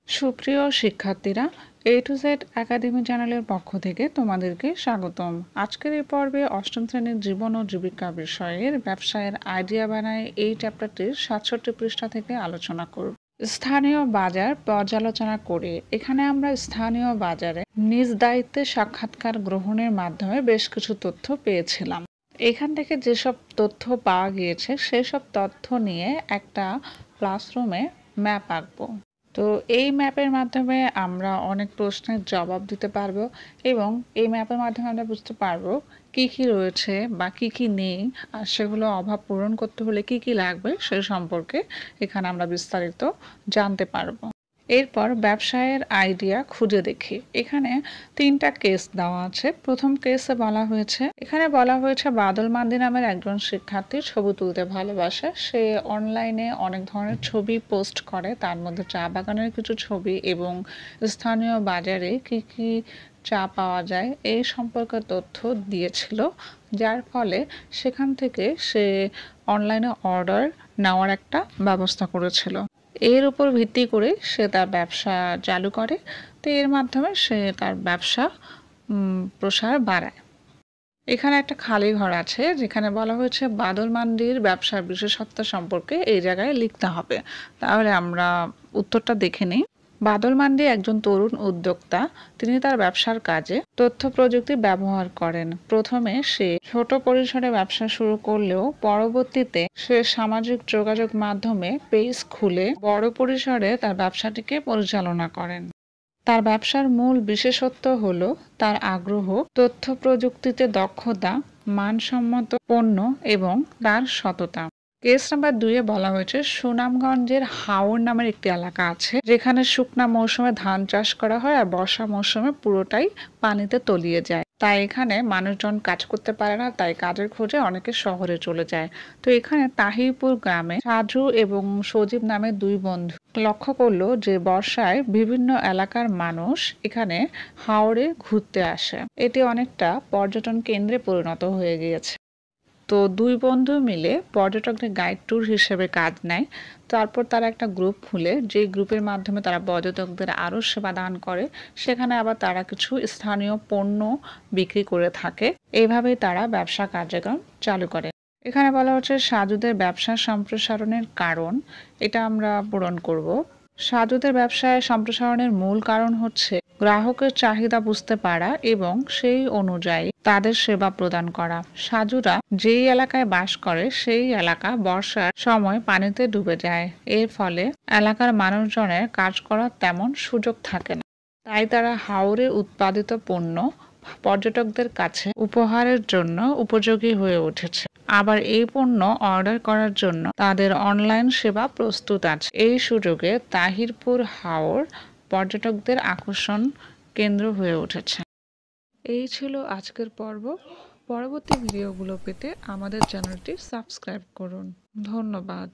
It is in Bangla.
সুপ্রিয় শিক্ষার্থীরা, এ টু জেড একাডেমি চ্যানেলের পক্ষ থেকে তোমাদেরকে স্বাগতম। আজকের এই পর্বে অষ্টম শ্রেণীর জীবন ও জীবিকা বিষয়ের ব্যবসায়ের আইডিয়া বানায় এই চ্যাপ্টারটির ৬৭ পৃষ্ঠা থেকে আলোচনা করব। স্থানীয় বাজার পর্যালোচনা করে এখানে আমরা স্থানীয় বাজারে নিজ দায়িত্বে সাক্ষাৎকার গ্রহণের মাধ্যমে বেশ কিছু তথ্য পেয়েছিলাম। এখান থেকে যেসব তথ্য পাওয়া গিয়েছে সেসব তথ্য নিয়ে একটা ক্লাসরুমে ম্যাপ আঁকবো। তো এই ম্যাপের মাধ্যমে আমরা অনেক প্রশ্নের জবাব দিতে পারবো এবং এই ম্যাপের মাধ্যমে আমরা বুঝতে পারবো কি কি রয়েছে বা কি কি নেই, আর সেগুলো অভাব পূরণ করতে হলে কি কি লাগবে সে সম্পর্কে এখানে আমরা বিস্তারিত জানতে পারবো। এরপর ব্যবসায়ের আইডিয়া খুঁজে দেখি। এখানে 3টা কেস দেওয়া আছে। প্রথম কেসে বলা হয়েছে বাদল মান্দি নামের একজন শিক্ষার্থী ছবি তুলতে ভালোবাসে। সে অনলাইনে অনেক ধরনের ছবি পোস্ট করে, তার মধ্যে চা বাগানের কিছু ছবি এবং স্থানীয় বাজারে কি কি চা পাওয়া যায় এই সম্পর্কে তথ্য দিয়েছিল, যার ফলে সেখান থেকে সে অনলাইনে অর্ডার নেওয়ার একটা ব্যবস্থা করেছিল। এর উপর ভিত্তি করে সে তার ব্যবসা চালু করে। তো এর মাধ্যমে সে তার ব্যবসা প্রসার বাড়ায়। এখানে একটা খালি ঘর আছে যেখানে বলা হয়েছে বাদল মান্ডির ব্যবসার বিশেষত্ব সম্পর্কে এই জায়গায় লিখতে হবে। তাহলে আমরা উত্তরটা দেখে নিই। বাদল মান্ডি একজন তরুণ উদ্যোক্তা। তিনি তার ব্যবসার কাজে তথ্য প্রযুক্তি ব্যবহার করেন। প্রথমে সে ছোট পরিসরে ব্যবসা শুরু করলেও পরবর্তীতে সে সামাজিক যোগাযোগ মাধ্যমে পেজ খুলে বড় পরিসরে তার ব্যবসাটিকে পরিচালনা করেন। তার ব্যবসার মূল বিশেষত্ব হলো তার আগ্রহ, তথ্য প্রযুক্তিতে দক্ষতা, মানসম্মত পণ্য এবং তার সততা। কেস নাম্বার 2-এ বলা হয়েছে সুনামগঞ্জের হাওর নামের একটি এলাকা আছে যেখানে শুকনা মৌসুমে ধান চাষ করা হয় আর বর্ষা মৌসুমে পুরোটাই পানিতে তলিয়ে যায়। তাই এখানে মানুষজন কাজ করতে পারে না, তাই কাজের খোঁজে অনেকে শহরে চলে যায়। তো এখানে তাহিরপুর গ্রামে সাজু এবং সজীব নামে 2 বন্ধু লক্ষ্য করলো যে বর্ষায় বিভিন্ন এলাকার মানুষ এখানে হাওরে ঘুরতে আসে। এটি অনেকটা পর্যটন কেন্দ্রে পরিণত হয়ে গিয়েছে। তো 2 বন্ধু মিলে পর্যটকদের গাইড ট্যুর হিসেবে কাজ নেয়। তারপর তারা একটা গ্রুপ খুলে, যে গ্রুপের মাধ্যমে তারা পর্যটকদের আরও সেবা দান করে। সেখানে আবার তারা কিছু স্থানীয় পণ্য বিক্রি করে থাকে। এইভাবেই তারা ব্যবসা কার্যক্রম চালু করে। এখানে বলা হচ্ছে সাজুদের ব্যবসা সম্প্রসারণের কারণ, এটা আমরা পূরণ করব। সাজুদের ব্যবসায় সম্প্রসারণের মূল কারণ হচ্ছে গ্রাহকের চাহিদা বুঝতে পারা এবং সেই অনুযায়ী তাদের সেবা প্রদান করা। সাজুরা যেই এলাকায় বাস করে সেই এলাকা বর্ষার সময় পানিতে ডুবে যায়। এর ফলে এলাকার মানুষজনের কাজ করার তেমন সুযোগ থাকে না। তাই তারা হাওরে উৎপাদিত পণ্য পর্যটকদের কাছে উপহারের জন্য উপযোগী হয়ে উঠেছে। আবার এই পণ্য অর্ডার করার জন্য তাদের অনলাইন সেবা প্রস্তুত আছে। এই সুযোগে তাহিরপুর হাওর পর্যটকদের আকর্ষণ কেন্দ্র হয়ে উঠেছে। এই ছিল আজকের পর্ব। পরবর্তী ভিডিওগুলো পেতে আমাদের চ্যানেলটি সাবস্ক্রাইব করুন। ধন্যবাদ।